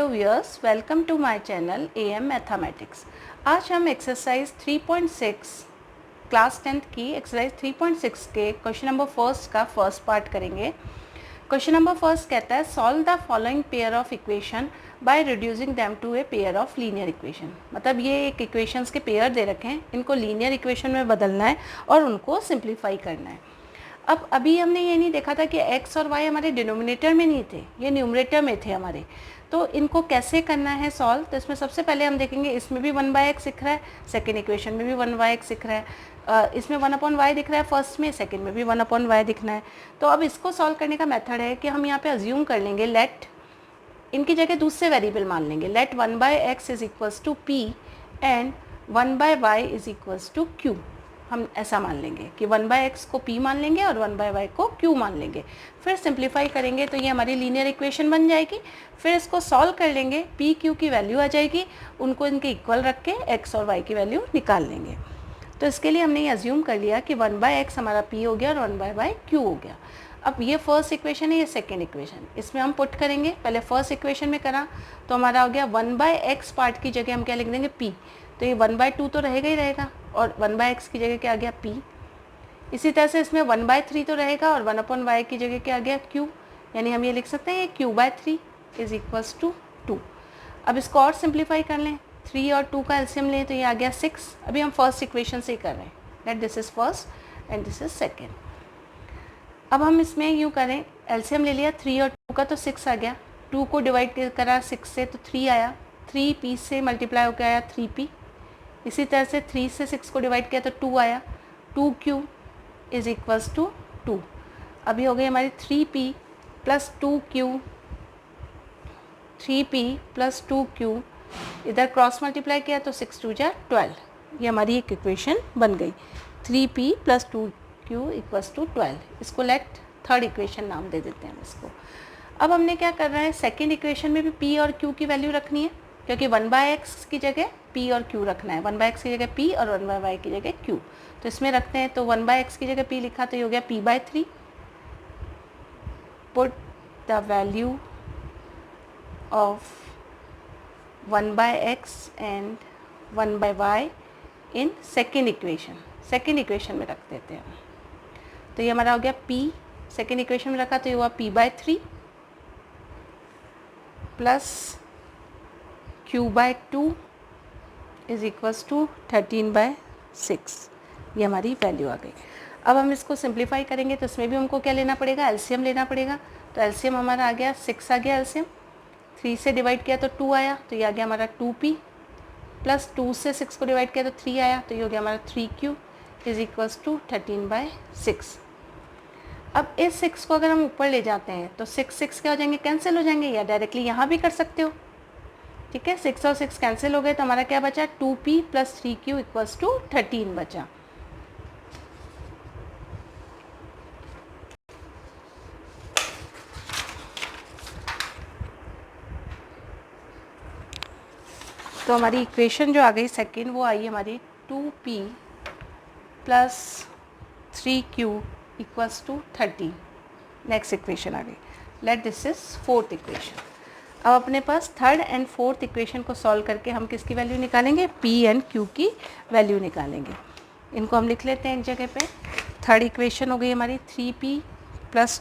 Hello viewers, welcome to my channel AM mathematics. आज हम exercise 3.6 class 10th की exercise 3.6 के क्वेश्चन नंबर फर्स्ट का फर्स्ट पार्ट करेंगे। क्वेश्चन नंबर फर्स्ट कहता है solve the following pair of equation by reducing them to a pair of linear equation. मतलब ये एक इक्वेशंस के पेयर दे रखे हैं, इनको लीनियर इक्वेशन में बदलना है और उनको सिंप्लीफाई करना है। अब अभी हमने ये नहीं देखा था कि x और y हमारे डिनोमिनेटर में नहीं थे, ये न्यूमरेटर में थे हमारे। तो इनको कैसे करना है सॉल्व, तो इसमें सबसे पहले हम देखेंगे इसमें भी 1/x दिख रहा है, सेकेंड इक्वेशन में भी 1/x दिख रहा है, इसमें 1/y दिख रहा है फर्स्ट में, सेकेंड में भी 1/y दिखना है। तो अब इसको सॉल्व करने का मेथड है कि हम यहाँ पे अज्यूम कर लेंगे, लेट इनकी जगह दूसरे वेरिएबल मान लेंगे, let 1/x is equals to p and 1/y is equals to q। हम ऐसा मान लेंगे कि 1/x को p मान लेंगे और 1/y को q मान लेंगे। फिर सिंप्लीफाई करेंगे तो ये हमारी लीनियर इक्वेशन बन जाएगी। फिर इसको सॉल्व कर लेंगे, p q की वैल्यू आ जाएगी, उनको इनके इक्वल रख के x और y की वैल्यू निकाल लेंगे। तो इसके लिए हमने ये अज्यूम कर लिया कि 1/x हमारा p हो गया और 1/y q हो गया। अब ये फर्स्ट इक्वेशन है, ये सेकेंड इक्वेशन, इसमें हम पुट करेंगे। पहले फर्स्ट इक्वेशन में करा तो हमारा हो गया 1/x पार्ट की जगह हम क्या लिख देंगे p, तो ये 1/2 तो रहेगा ही रहेगा और 1/x की जगह क्या आ गया p। इसी तरह से इसमें 1/3 तो रहेगा और 1/y की जगह क्या आ गया q, यानी हम ये लिख सकते हैं q/3 इज इक्वल्स टू 2। अब इसको और सिंप्लीफाई कर लें, 3 और 2 का एलसीएम लें तो ये आ गया 6। अभी हम फर्स्ट इक्वेशन से ही कर रहे हैं, that this is first and this is second. अब हम इसमें यूँ करें, एलसीएम ले लिया 3 और 2 का तो 6 आ गया, 2 को डिवाइड करा 6 से तो 3 आया, 3p से मल्टीप्लाई होकर आया 3p। इसी तरह से 3 से 6 को डिवाइड किया तो 2 आया, 2q इज इक्वल्स टू 2। अभी हो गई हमारी 3p plus 2q, 3p plus 2q, इधर क्रॉस मल्टीप्लाई किया तो 6 2 जा 12। ये हमारी एक इक्वेशन बन गई, 3p plus 2q equals to 12। इसको लेट थर्ड इक्वेशन नाम दे देते हैं हम इसको। अब हमने क्या कर रहे हैं, सेकेंड इक्वेशन में भी p और q की वैल्यू रखनी है, क्योंकि 1/x की जगह p और q रखना है, 1/x की जगह p और 1/y की जगह q। तो इसमें रखते हैं, तो 1/x की जगह p लिखा तो ये हो गया p/3। Put the value of 1/x and 1/y in second equation, second equation में रख देते हैं। तो ये हमारा हो गया p, सेकेंड इक्वेशन में रखा तो ये हुआ p/3 plus q/2 is equals to 13/6। ये हमारी वैल्यू आ गई। अब हम इसको सिंप्लीफाई करेंगे तो इसमें भी हमको क्या लेना पड़ेगा, एलसीएम लेना पड़ेगा। तो एलसीएम हमारा आ गया 6 आ गया एलसीएम, 3 से डिवाइड किया तो 2 आया, तो ये आ गया हमारा 2p प्लस 2 से 6 को डिवाइड किया तो 3 आया, तो ये हो गया हमारा 3q इज इक्वल्स टू 13/6। अब इस 6 को अगर हम ऊपर ले जाते हैं तो 6 क्या हो जाएंगे, कैंसिल हो जाएंगे, या डायरेक्टली यहाँ भी कर सकते हो। ठीक है, 6 और 6 कैंसिल हो गए तो हमारा क्या बचा, 2p plus 3q equals to 13 बचा। तो हमारी इक्वेशन जो आ गई सेकेंड, वो आई हमारी 2p plus 3q equals to 13। Next equation आ गई, let this is fourth equation. अब अपने पास थर्ड एंड फोर्थ इक्वेशन को सॉल्व करके हम किसकी वैल्यू निकालेंगे, p एंड q की वैल्यू निकालेंगे। इनको हम लिख लेते हैं एक जगह पे। थर्ड इक्वेशन हो गई हमारी 3p plus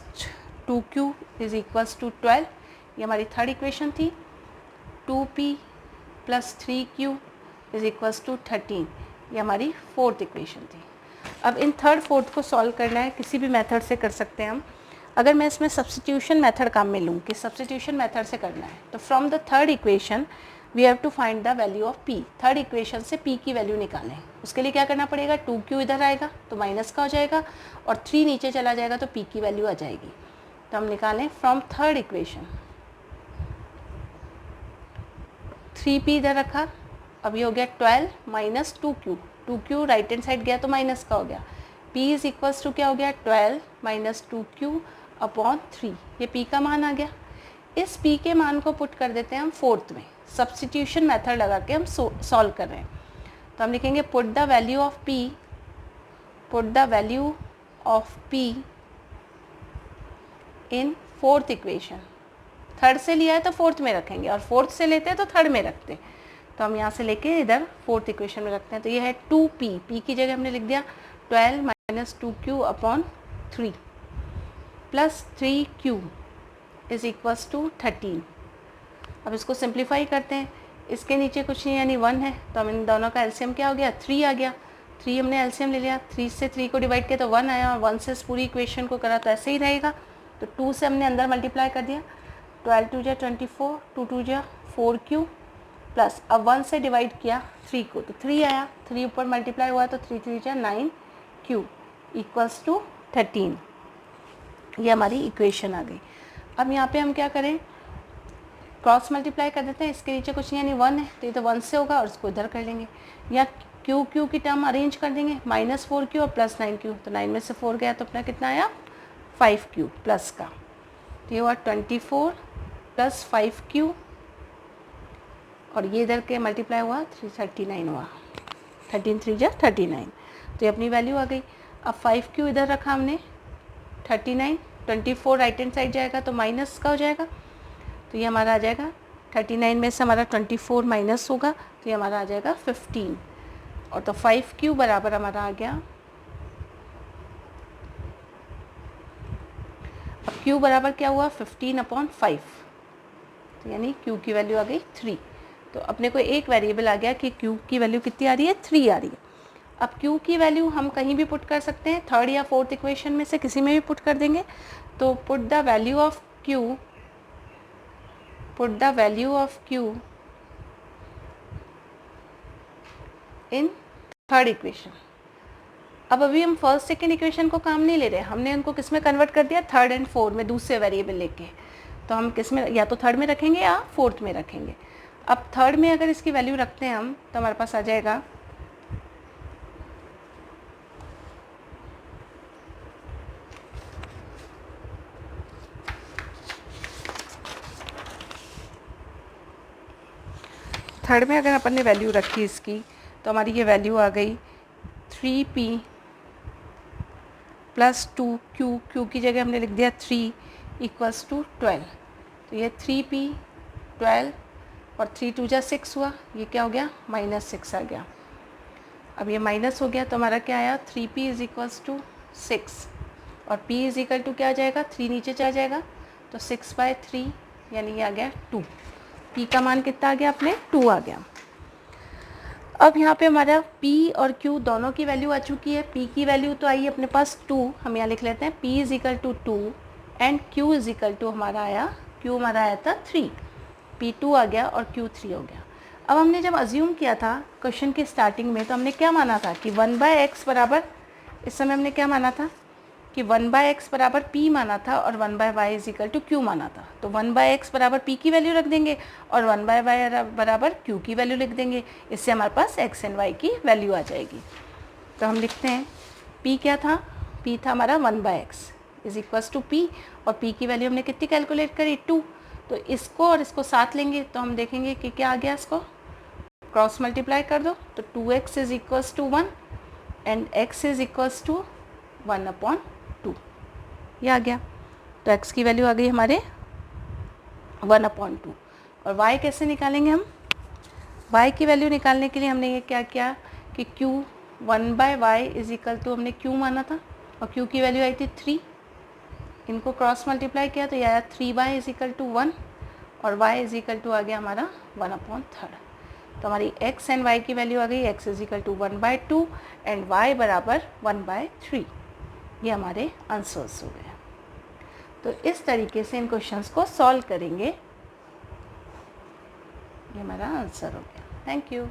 2q is equals to 12, ये हमारी थर्ड इक्वेशन थी। 2p plus 3q is equals to 13, ये हमारी फोर्थ इक्वेशन थी। अब इन थर्ड फोर्थ को सॉल्व करना है, किसी भी मेथड से कर सकते हैं हम। अगर मैं इसमें सब्स्टिट्यूशन मेथड काम में लूँ कि सब्स्टिट्यूशन मेथड से करना है, तो from the third equation we have to find the value of p। Third equation से p की वैल्यू निकालें, उसके लिए क्या करना पड़ेगा, 2q इधर आएगा तो माइनस का हो जाएगा और 3 नीचे चला जाएगा तो p की वैल्यू आ जाएगी। तो हम निकालें फ्रॉम थर्ड इक्वेशन, 3p इधर रखा, अब ये हो गया 12 minus 2q, 2q right hand side गया तो माइनस का हो गया, p इज इक्वल्स टू क्या हो गया, 12 माइनस 2q अपॉन 3, ये p का मान आ गया। इस p के मान को पुट कर देते हैं हम फोर्थ में, सब्स्टिट्यूशन मेथड लगा के हम सॉल्व कर रहे हैं। तो हम लिखेंगे put the value of p, put the value of p in fourth equation, third से लिया है तो फोर्थ में रखेंगे, और फोर्थ से लेते हैं तो थर्ड में रखते हैं। तो हम यहाँ से लेके इधर फोर्थ इक्वेशन में रखते हैं। तो ये है 2p, p की जगह हमने लिख दिया 12 minus 2q upon 3 plus 3q is equals to 13। अब इसको सिंप्लीफाई करते हैं, इसके नीचे कुछ नहीं यानी 1 है, तो हम इन दोनों का एलसीएम क्या हो गया 3 आ गया। 3 हमने एलसीएम ले लिया, 3 से 3 को डिवाइड किया तो 1 आया, और 1 से इस पूरी इक्वेशन को करा तो ऐसे ही रहेगा। तो 2 से हमने अंदर मल्टीप्लाई कर दिया, 12 2 जा 24, 2 2 जा 4q प्लस अब 1 से डिवाइड किया 3 को तो 3 आया, 3 ऊपर मल्टीप्लाई हुआ तो 3 3 जा 9q इक्वल्स टू 13। ये हमारी इक्वेशन आ गई। अब यहाँ पे हम क्या करें, क्रॉस मल्टीप्लाई कर देते हैं, इसके नीचे कुछ नहीं यानी 1 है तो ये तो 1 से होगा और इसको इधर कर लेंगे, या q की टर्म अरेंज कर देंगे, -4q और प्लस 9q। तो 9 में से 4 गया तो अपना कितना आया 5q प्लस का, तो ये हुआ 24 प्लस 5q, और ये इधर के मल्टीप्लाई हुआ 39 हुआ, 13 3 जा 39। तो ये अपनी वैल्यू आ गई। अब 5q इधर रखा हमने, 39, 24 राइट हैंड साइड जाएगा तो माइनस का हो जाएगा, तो ये हमारा आ जाएगा 39 में से हमारा 24 माइनस होगा तो ये हमारा आ जाएगा 15, और तो 5q बराबर हमारा आ गया, अब q बराबर क्या हुआ 15/5, तो यानी q की वैल्यू आ गई 3। तो अपने को एक वेरिएबल आ गया कि q की वैल्यू कितनी आ रही है 3 आ रही है। अब q की वैल्यू हम कहीं भी पुट कर सकते हैं, थर्ड या फोर्थ इक्वेशन में से किसी में भी पुट कर देंगे। तो put the value of q in third equation. अब अभी हम फर्स्ट सेकेंड इक्वेशन को काम नहीं ले रहे, हमने उनको किस में कन्वर्ट कर दिया थर्ड एंड फोर्थ में, दूसरे वेरिएबल लेके। तो हम किस में, या तो थर्ड में रखेंगे या फोर्थ में रखेंगे। अब थर्ड में अगर इसकी वैल्यू रखते हैं हम तो हमारे पास आ जाएगा थर्ड में अगर अपन ने वैल्यू रखी इसकी तो हमारी ये वैल्यू आ गई 3p प्लस 2q, q की जगह हमने लिख दिया 3 इक्वल्स टू 12। तो ये 3p 12 और 3 2 जा 6 हुआ, ये क्या हो गया -6 आ गया। अब ये माइनस हो गया तो हमारा क्या आया 3p इज इक्वल्स टू 6, और p इज इक्वल टू क्या आ जाएगा 3 नीचे चला जाएगा तो 6/3 यानी ये आ गया 2। p का मान कितना आ गया अपने 2 आ गया। अब यहाँ पे हमारा p और q दोनों की वैल्यू आ चुकी है। p की वैल्यू तो आई अपने पास 2, हम यहाँ लिख लेते हैं p is equal to 2 and q is equal to हमारा आया, q हमारा आया था 3, p 2 आ गया और q 3 हो गया। अब हमने जब अज्यूम किया था क्वेश्चन की स्टार्टिंग में तो हमने क्या माना था कि 1/x बराबर, इस समय हमने क्या माना था कि 1/x बराबर p माना था और 1/y is equal to q माना था। तो 1/x बराबर p की वैल्यू रख देंगे और 1/y बराबर q की वैल्यू लिख देंगे, इससे हमारे पास x एंड y की वैल्यू आ जाएगी। तो हम लिखते हैं p क्या था, p था हमारा 1/x is equals to p, और p की वैल्यू हमने कितनी कैलकुलेट करी 2। तो इसको और इसको साथ लेंगे तो हम देखेंगे कि क्या आ गया, इसको क्रॉस मल्टीप्लाई कर दो तो 2x is equals to 1 and x is equals to 1/2, ये आ गया। तो x की वैल्यू आ गई हमारे 1/2। और y कैसे निकालेंगे हम, y की वैल्यू निकालने के लिए हमने ये क्या किया कि q 1/y is equal to हमने q माना था और q की वैल्यू आई थी 3, इनको क्रॉस मल्टीप्लाई किया तो ये आया 3y इज इक्वल टू 1 और y इज इक्वल टू आ गया हमारा 1/3। तो हमारी x एंड y की वैल्यू आ गई x is equal to 1/2 and y बराबर 1/3। ये हमारे आंसर्स हो गए। तो इस तरीके से इन क्वेश्चंस को सॉल्व करेंगे, ये हमारा आंसर हो गया। Thank you.